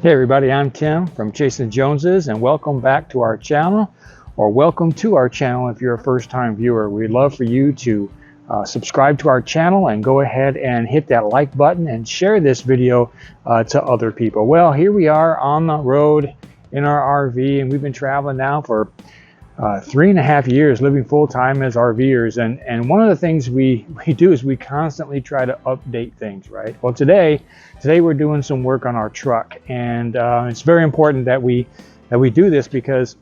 Hey everybody, I'm Tim from Chasing Joneses, and welcome back to our channel, or welcome to our channel if you're a first-time viewer. We'd love for you to subscribe to our channel and go ahead and hit that like button and share this video to other people. Well, here we are on the road in our RV, and we've been traveling now for 3.5 years, living full-time as RV'ers. And one of the things we do is we constantly try to update things, right? Well, today we're doing some work on our truck, and it's very important that we do this because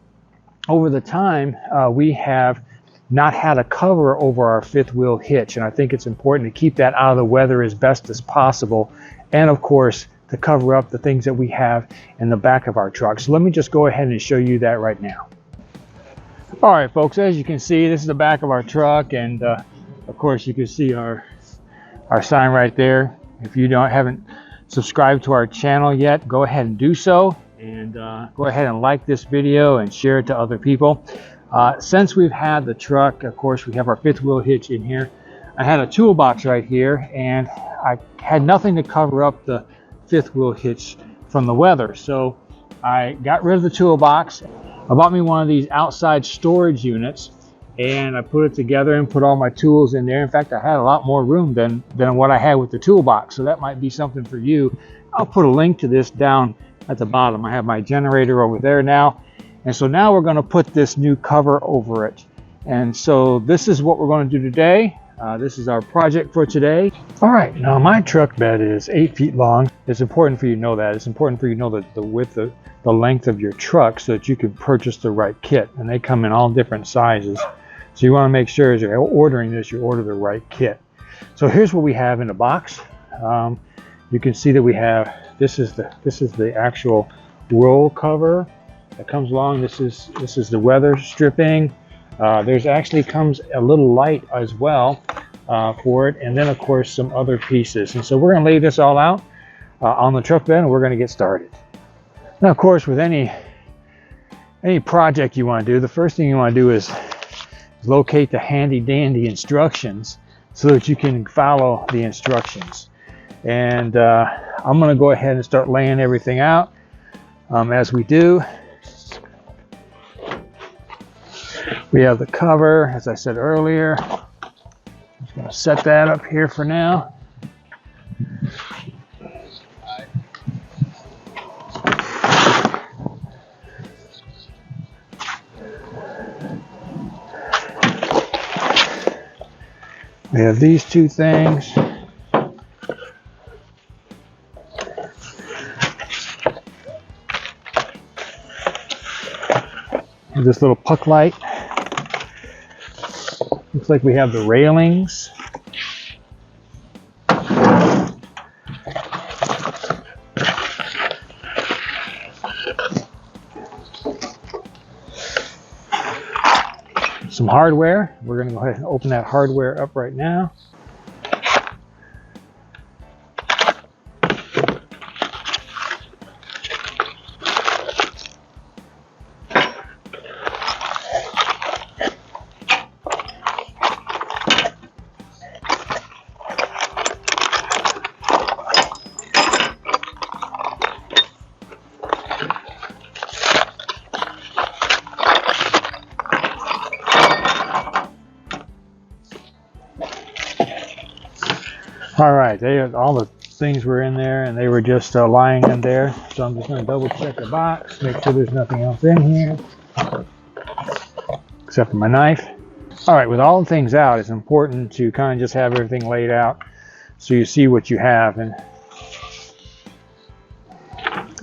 over the time we have not had a cover over our fifth wheel hitch, and I think it's important to keep that out of the weather as best as possible, and of course to cover up the things that we have in the back of our truck. So let me just go ahead and show you that right now. All right, folks, as you can see, this is the back of our truck, and of course you can see our sign right there. If you haven't subscribed to our channel yet, go ahead and do so, and go ahead and like this video and share it to other people. Since we've had the truck, of course, we have our fifth wheel hitch in here. I had a toolbox right here, and I had nothing to cover up the fifth wheel hitch from the weather, so I got rid of the toolbox. I bought me one of these outside storage units, and I put it together and put all my tools in there. In fact, I had a lot more room than what I had with the toolbox, so that might be something for you. I'll put a link to this down at the bottom. I have my generator over there now, and so now we're going to put this new cover over it. And so this is what we're going to do today. This is our project for today. All right, now my truck bed is 8 feet long. It's important for you to know that. It's important for you to know the width of the length of your truck so that you can purchase the right kit, and they come in all different sizes. So you want to make sure as you're ordering this, you order the right kit. So here's what we have in the box. You can see that we have this is the actual roll cover that comes along. This is the weather stripping. There's actually comes a little light as well for it, and then of course some other pieces. And so we're going to lay this all out on the truck bed, and we're going to get started. Now, of course, with any project you want to do, the first thing you want to do is locate the handy dandy instructions so that you can follow the instructions. And I'm going to go ahead and start laying everything out as we do. We have the cover, as I said earlier. I'm just going to set that up here for now. We have these two things. This little puck light. Looks like we have the railings. Some hardware. We're going to go ahead and open that hardware up right now. All right, all the things were in there, and they were just lying in there. So I'm just going to double check the box, make sure there's nothing else in here except for my knife. All right, with all the things out, it's important to kind of just have everything laid out so you see what you have. And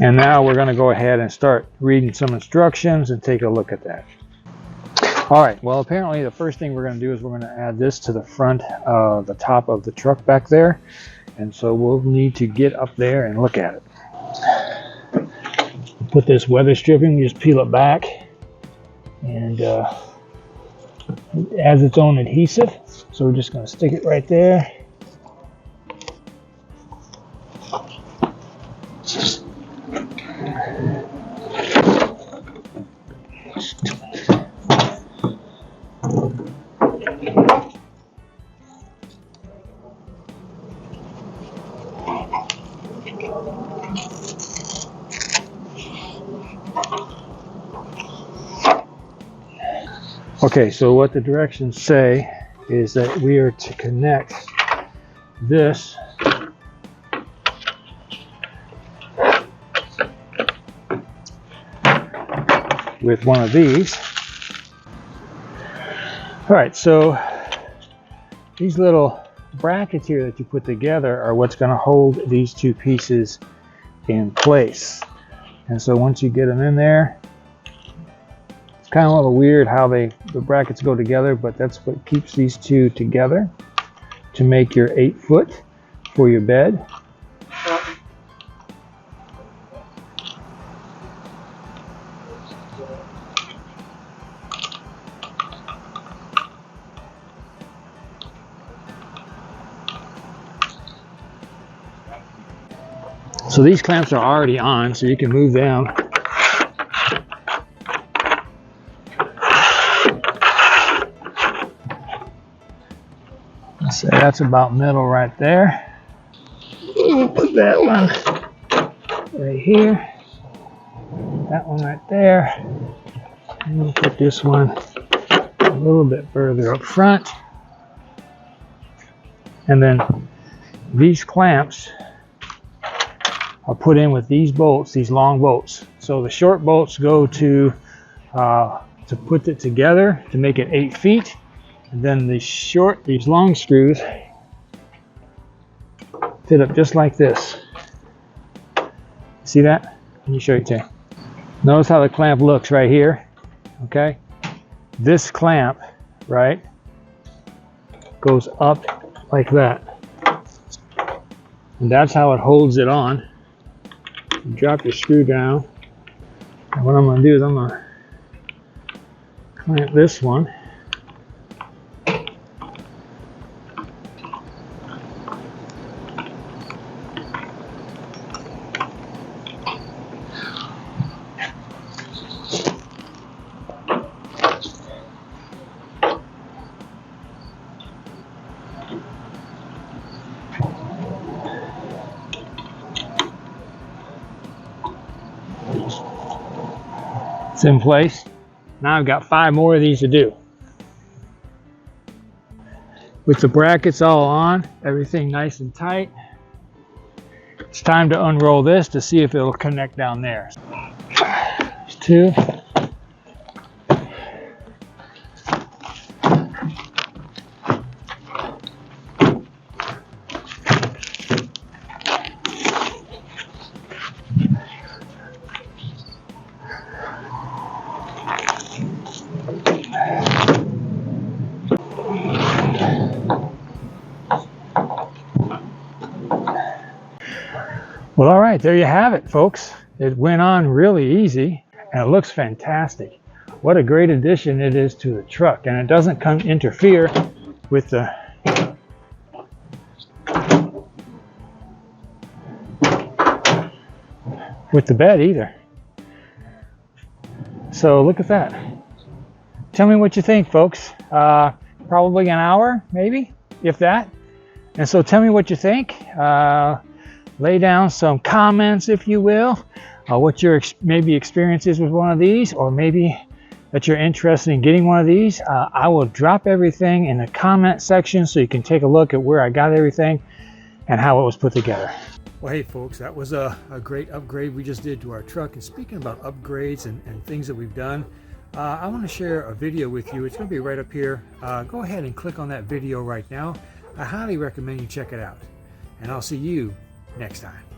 now we're going to go ahead and start reading some instructions and take a look at that. All right, well, apparently the first thing we're going to do is we're going to add this to the front of the top of the truck back there. And so we'll need to get up there and look at it. Put this weather stripping, you just peel it back, and it has its own adhesive. So we're just going to stick it right there. Okay, so what the directions say is that we are to connect this with one of these. All right, so these little brackets here that you put together are what's going to hold these two pieces in place. And so once you get them in there, it's kind of a little weird how the brackets go together, but that's what keeps these two together to make your 8-foot for your bed. So these clamps are already on, so you can move them. So that's about middle right there. We'll put that one right here. That one right there. And we'll put this one a little bit further up front. And then these clamps are put in with these bolts, these long bolts. So the short bolts go to put it together to make it 8 feet. And then these long screws fit up just like this. See that? Let me show you, Tay. Notice how the clamp looks right here, okay? This clamp, right, goes up like that. And that's how it holds it on. You drop your screw down. And what I'm going to do is I'm going to clamp this one. It's in place. Now I've got 5 more of these to do. With the brackets all on, everything nice and tight, it's time to unroll this to see if it'll connect down there. There's 2. Well, all right, there you have it, folks. It went on really easy, and it looks fantastic. What a great addition it is to the truck, and it doesn't interfere with the bed either. So look at that. Tell me what you think, folks. Probably an hour, maybe, if that. And so tell me what you think. Lay down some comments, if you will, what your maybe experience is with one of these, or maybe that you're interested in getting one of these. I will drop everything in the comment section so you can take a look at where I got everything and how it was put together. Well, hey folks, that was a great upgrade we just did to our truck. And speaking about upgrades and things that we've done, I want to share a video with you. It's going to be right up here. Go ahead and click on that video right now. I highly recommend you check it out. And I'll see you next time.